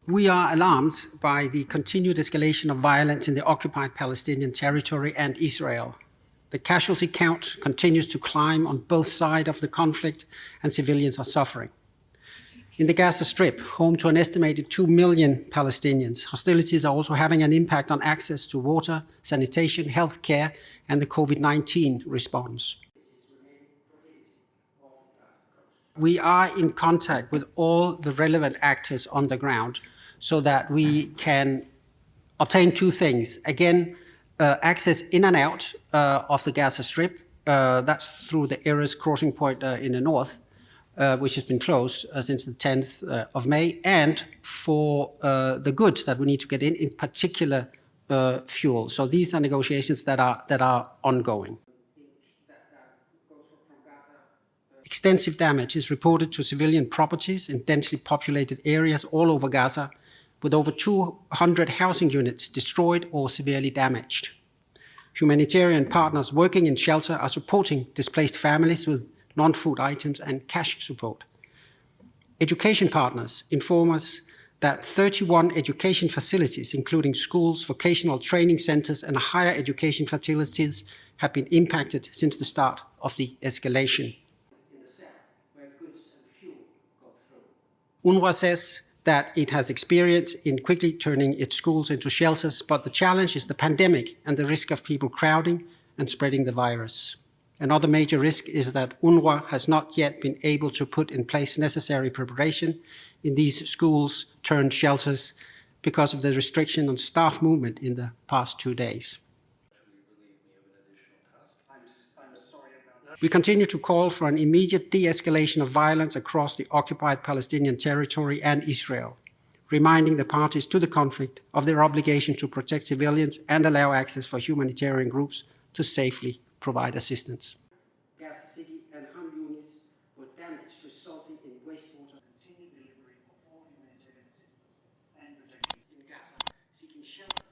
We are alarmed by the continued escalation of violence in the occupied Palestinian territory and Israel. The casualty count continues to climb on both sides of the conflict, and civilians are suffering. In the Gaza Strip, home to an estimated 2 million Palestinians, hostilities are also having an impact on access to water, sanitation, health care, and the COVID-19 response. We are in contact with all the relevant actors on the ground so that we can obtain two things. Again, access in and out of the Gaza Strip. That's through the Erez crossing point in the north, which has been closed since the 10th of May, and for the goods that we need to get in particular fuel. So these are negotiations that are ongoing. Extensive damage is reported to civilian properties in densely populated areas all over Gaza, with over 200 housing units destroyed or severely damaged. Humanitarian partners working in shelter are supporting displaced families with non-food items and cash support. Education partners inform us that 31 education facilities, including schools, vocational training centers, and higher education facilities, have been impacted since the start of the escalation. UNRWA says that it has experience in quickly turning its schools into shelters, but the challenge is the pandemic and the risk of people crowding and spreading the virus. Another major risk is that UNRWA has not yet been able to put in place necessary preparation in these schools turned shelters because of the restriction on staff movement in the past 2 days. We continue to call for an immediate de-escalation of violence across the occupied Palestinian territory and Israel, reminding the parties to the conflict of their obligation to protect civilians and allow access for humanitarian groups to safely provide assistance. Gaza City and Han Yunis were damaged, resulting in wastewater. Continued delivery of all humanitarian assistance and protection in Gaza, seeking shelter